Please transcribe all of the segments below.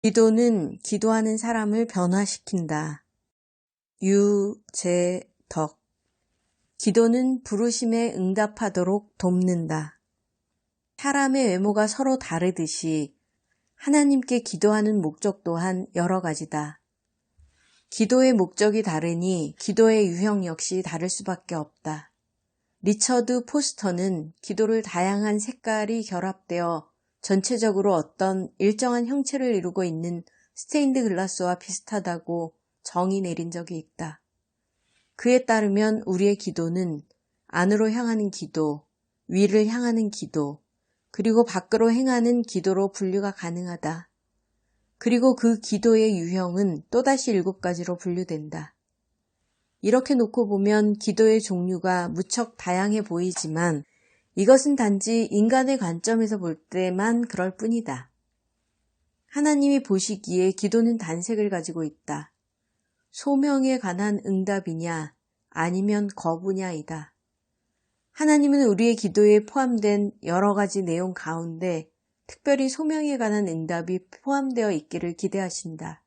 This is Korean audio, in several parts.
기도는 기도하는 사람을 변화시킨다. 유재덕. 기도는 부르심에 응답하도록 돕는다. 사람의 외모가 서로 다르듯이 하나님께 기도하는 목적 또한 여러 가지다. 기도의 목적이 다르니 기도의 유형 역시 다를 수밖에 없다. 리처드 포스터는 기도를 다양한 색깔이 결합되어 전체적으로 어떤 일정한 형체를 이루고 있는 스테인드 글라스와 비슷하다고 정의 내린 적이 있다. 그에 따르면 우리의 기도는 안으로 향하는 기도, 위를 향하는 기도, 그리고 밖으로 행하는 기도로 분류가 가능하다. 그리고 그 기도의 유형은 또다시 7가지로 분류된다. 이렇게 놓고 보면 기도의 종류가 무척 다양해 보이지만 이것은 단지 인간의 관점에서 볼 때만 그럴 뿐이다. 하나님이 보시기에 기도는 단색을 가지고 있다. 소명에 관한 응답이냐 아니면 거부냐이다. 하나님은 우리의 기도에 포함된 여러 가지 내용 가운데 특별히 소명에 관한 응답이 포함되어 있기를 기대하신다.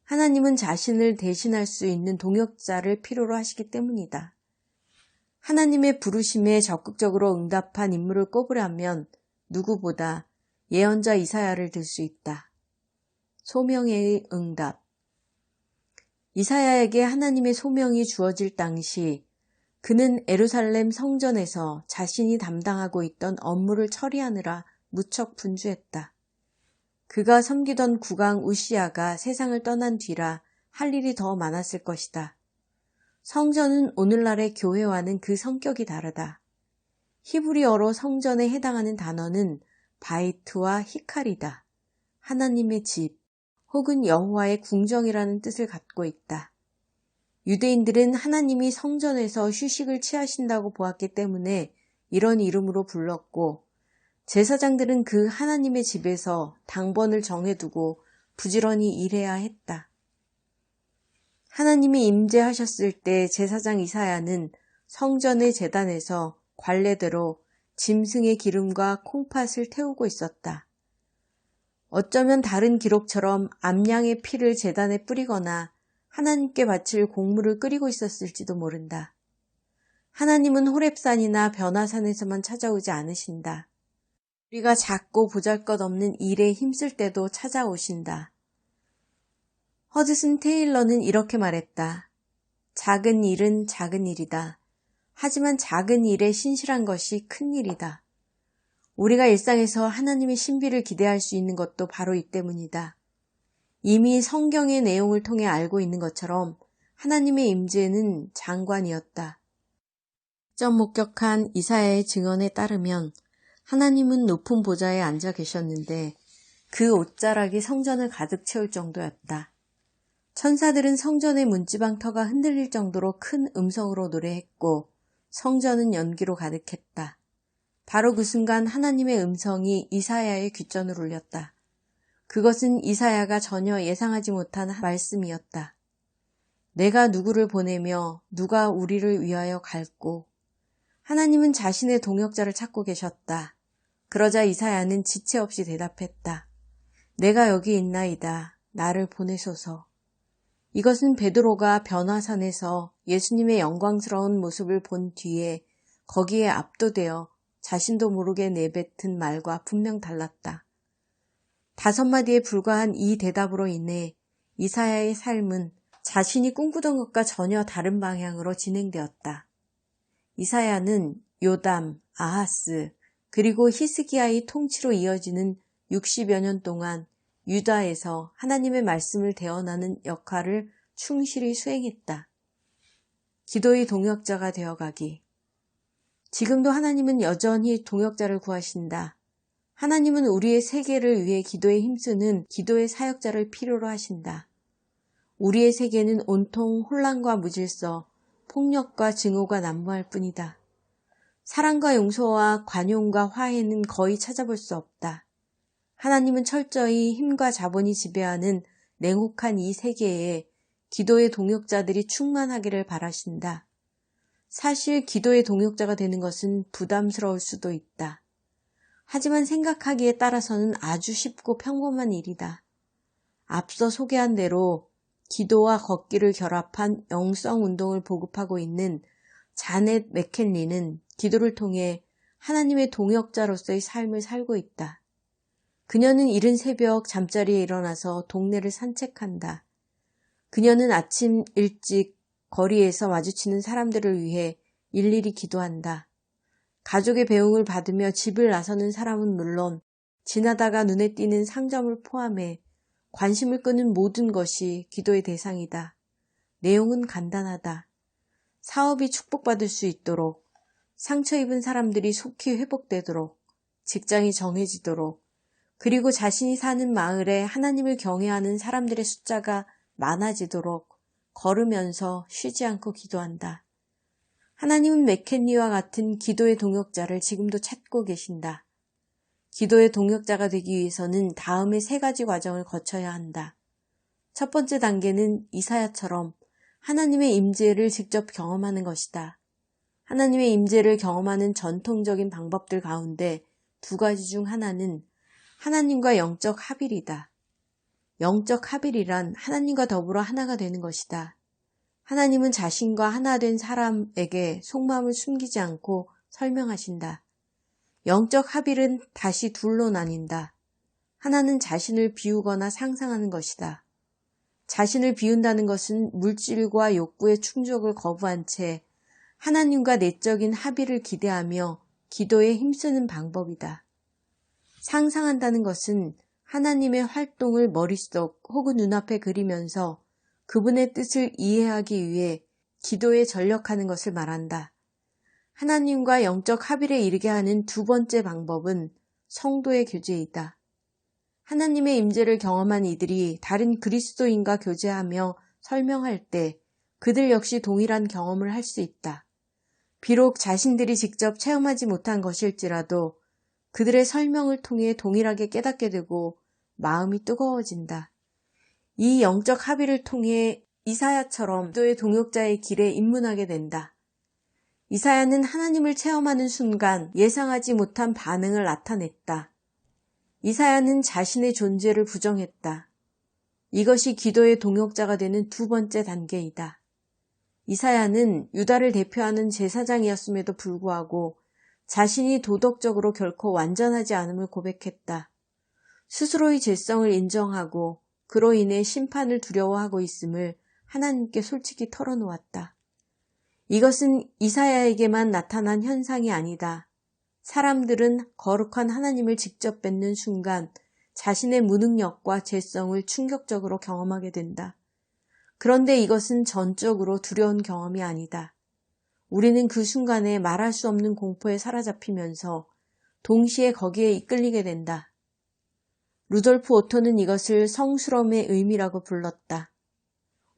하나님은 자신을 대신할 수 있는 동역자를 필요로 하시기 때문이다. 하나님의 부르심에 적극적으로 응답한 인물을 꼽으라면 누구보다 예언자 이사야를 들 수 있다. 소명의 응답. 이사야에게 하나님의 소명이 주어질 당시 그는 예루살렘 성전에서 자신이 담당하고 있던 업무를 처리하느라 무척 분주했다. 그가 섬기던 국왕 우시야가 세상을 떠난 뒤라 할 일이 더 많았을 것이다. 성전은 오늘날의 교회와는 그 성격이 다르다. 히브리어로 성전에 해당하는 단어는 바이트와 히칼이다. 하나님의 집 혹은 여호와의 궁정이라는 뜻을 갖고 있다. 유대인들은 하나님이 성전에서 휴식을 취하신다고 보았기 때문에 이런 이름으로 불렀고 제사장들은 그 하나님의 집에서 당번을 정해두고 부지런히 일해야 했다. 하나님이 임재하셨을 때 제사장 이사야는 성전의 제단에서 관례대로 짐승의 기름과 콩팥을 태우고 있었다. 어쩌면 다른 기록처럼 암양의 피를 제단에 뿌리거나 하나님께 바칠 곡물을 끓이고 있었을지도 모른다. 하나님은 호렙산이나 변화산에서만 찾아오지 않으신다. 우리가 작고 보잘것없는 일에 힘쓸 때도 찾아오신다. 허드슨 테일러는 이렇게 말했다. 작은 일은 작은 일이다. 하지만 작은 일에 신실한 것이 큰 일이다. 우리가 일상에서 하나님의 신비를 기대할 수 있는 것도 바로 이 때문이다. 이미 성경의 내용을 통해 알고 있는 것처럼 하나님의 임재는 장관이었다. 직접 목격한 이사야의 증언에 따르면 하나님은 높은 보좌에 앉아 계셨는데 그 옷자락이 성전을 가득 채울 정도였다. 천사들은 성전의 문지방터가 흔들릴 정도로 큰 음성으로 노래했고 성전은 연기로 가득했다. 바로 그 순간 하나님의 음성이 이사야의 귓전을 울렸다. 그것은 이사야가 전혀 예상하지 못한 말씀이었다. 내가 누구를 보내며 누가 우리를 위하여 갈꼬. 하나님은 자신의 동역자를 찾고 계셨다. 그러자 이사야는 지체 없이 대답했다. 내가 여기 있나이다. 나를 보내소서. 이것은 베드로가 변화산에서 예수님의 영광스러운 모습을 본 뒤에 거기에 압도되어 자신도 모르게 내뱉은 말과 분명 달랐다. 5마디에 불과한 이 대답으로 인해 이사야의 삶은 자신이 꿈꾸던 것과 전혀 다른 방향으로 진행되었다. 이사야는 요담, 아하스, 그리고 히스기야의 통치로 이어지는 60여 년 동안 유다에서 하나님의 말씀을 대언하는 역할을 충실히 수행했다. 기도의 동역자가 되어가기. 지금도 하나님은 여전히 동역자를 구하신다. 하나님은 우리의 세계를 위해 기도에 힘쓰는 기도의 사역자를 필요로 하신다. 우리의 세계는 온통 혼란과 무질서, 폭력과 증오가 난무할 뿐이다. 사랑과 용서와 관용과 화해는 거의 찾아볼 수 없다. 하나님은 철저히 힘과 자본이 지배하는 냉혹한 이 세계에 기도의 동역자들이 충만하기를 바라신다. 사실 기도의 동역자가 되는 것은 부담스러울 수도 있다. 하지만 생각하기에 따라서는 아주 쉽고 평범한 일이다. 앞서 소개한 대로 기도와 걷기를 결합한 영성 운동을 보급하고 있는 자넷 맥켄리는 기도를 통해 하나님의 동역자로서의 삶을 살고 있다. 그녀는 이른 새벽 잠자리에 일어나서 동네를 산책한다. 그녀는 아침 일찍 거리에서 마주치는 사람들을 위해 일일이 기도한다. 가족의 배웅을 받으며 집을 나서는 사람은 물론 지나다가 눈에 띄는 상점을 포함해 관심을 끄는 모든 것이 기도의 대상이다. 내용은 간단하다. 사업이 축복받을 수 있도록, 상처 입은 사람들이 속히 회복되도록, 직장이 정해지도록, 그리고 자신이 사는 마을에 하나님을 경외하는 사람들의 숫자가 많아지도록 걸으면서 쉬지 않고 기도한다. 하나님은 맥켄리와 같은 기도의 동역자를 지금도 찾고 계신다. 기도의 동역자가 되기 위해서는 다음의 3가지 과정을 거쳐야 한다. 첫 번째 단계는 이사야처럼 하나님의 임재를 직접 경험하는 것이다. 하나님의 임재를 경험하는 전통적인 방법들 가운데 2가지 중 하나는 하나님과 영적 합일이다. 영적 합일이란 하나님과 더불어 하나가 되는 것이다. 하나님은 자신과 하나 된 사람에게 속마음을 숨기지 않고 설명하신다. 영적 합일은 다시 둘로 나뉜다. 하나는 자신을 비우거나 상상하는 것이다. 자신을 비운다는 것은 물질과 욕구의 충족을 거부한 채 하나님과 내적인 합일을 기대하며 기도에 힘쓰는 방법이다. 상상한다는 것은 하나님의 활동을 머릿속 혹은 눈앞에 그리면서 그분의 뜻을 이해하기 위해 기도에 전력하는 것을 말한다. 하나님과 영적 합일에 이르게 하는 2번째 방법은 성도의 교제이다. 하나님의 임재를 경험한 이들이 다른 그리스도인과 교제하며 설명할 때 그들 역시 동일한 경험을 할 수 있다. 비록 자신들이 직접 체험하지 못한 것일지라도 그들의 설명을 통해 동일하게 깨닫게 되고 마음이 뜨거워진다. 이 영적 합의를 통해 이사야처럼 기도의 동역자의 길에 입문하게 된다. 이사야는 하나님을 체험하는 순간 예상하지 못한 반응을 나타냈다. 이사야는 자신의 존재를 부정했다. 이것이 기도의 동역자가 되는 2번째 단계이다. 이사야는 유다를 대표하는 제사장이었음에도 불구하고 자신이 도덕적으로 결코 완전하지 않음을 고백했다. 스스로의 죄성을 인정하고 그로 인해 심판을 두려워하고 있음을 하나님께 솔직히 털어놓았다. 이것은 이사야에게만 나타난 현상이 아니다. 사람들은 거룩한 하나님을 직접 뵙는 순간 자신의 무능력과 죄성을 충격적으로 경험하게 된다. 그런데 이것은 전적으로 두려운 경험이 아니다. 우리는 그 순간에 말할 수 없는 공포에 사로잡히면서 동시에 거기에 이끌리게 된다. 루돌프 오토는 이것을 성스러움의 의미라고 불렀다.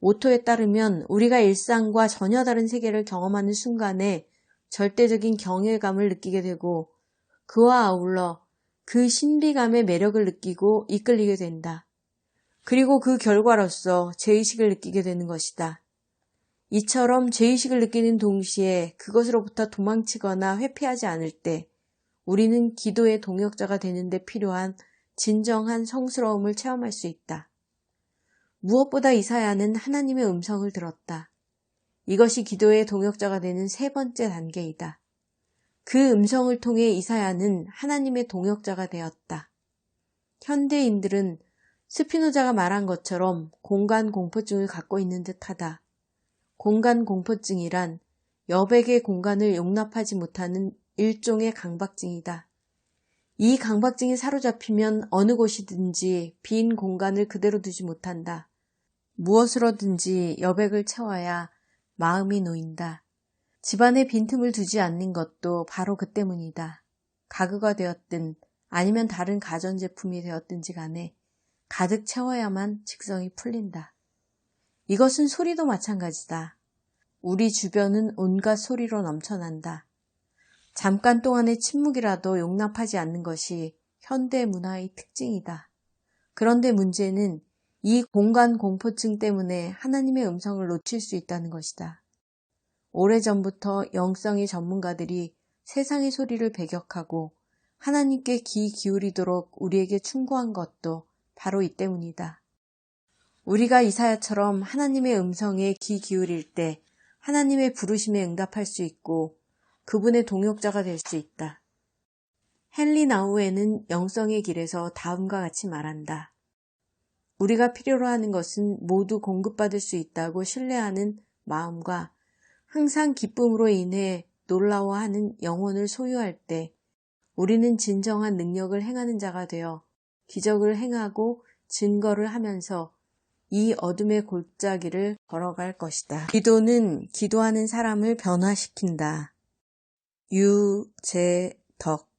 오토에 따르면 우리가 일상과 전혀 다른 세계를 경험하는 순간에 절대적인 경외감을 느끼게 되고 그와 아울러 그 신비감의 매력을 느끼고 이끌리게 된다. 그리고 그 결과로서 죄의식을 느끼게 되는 것이다. 이처럼 죄의식을 느끼는 동시에 그것으로부터 도망치거나 회피하지 않을 때 우리는 기도의 동역자가 되는 데 필요한 진정한 성스러움을 체험할 수 있다. 무엇보다 이사야는 하나님의 음성을 들었다. 이것이 기도의 동역자가 되는 3번째 단계이다. 그 음성을 통해 이사야는 하나님의 동역자가 되었다. 현대인들은 스피노자가 말한 것처럼 공간 공포증을 갖고 있는 듯하다. 공간 공포증이란 여백의 공간을 용납하지 못하는 일종의 강박증이다. 이 강박증에 사로잡히면 어느 곳이든지 빈 공간을 그대로 두지 못한다. 무엇으로든지 여백을 채워야 마음이 놓인다. 집안에 빈틈을 두지 않는 것도 바로 그 때문이다. 가구가 되었든 아니면 다른 가전제품이 되었든지 간에 가득 채워야만 직성이 풀린다. 이것은 소리도 마찬가지다. 우리 주변은 온갖 소리로 넘쳐난다. 잠깐 동안의 침묵이라도 용납하지 않는 것이 현대 문화의 특징이다. 그런데 문제는 이 공간 공포증 때문에 하나님의 음성을 놓칠 수 있다는 것이다. 오래전부터 영성의 전문가들이 세상의 소리를 배격하고 하나님께 귀 기울이도록 우리에게 충고한 것도 바로 이 때문이다. 우리가 이사야처럼 하나님의 음성에 귀 기울일 때 하나님의 부르심에 응답할 수 있고 그분의 동역자가 될 수 있다. 헨리 나우에는 영성의 길에서 다음과 같이 말한다. 우리가 필요로 하는 것은 모두 공급받을 수 있다고 신뢰하는 마음과 항상 기쁨으로 인해 놀라워하는 영혼을 소유할 때 우리는 진정한 능력을 행하는 자가 되어 기적을 행하고 증거를 하면서 이 어둠의 골짜기를 걸어갈 것이다. 기도는 기도하는 사람을 변화시킨다. 유재덕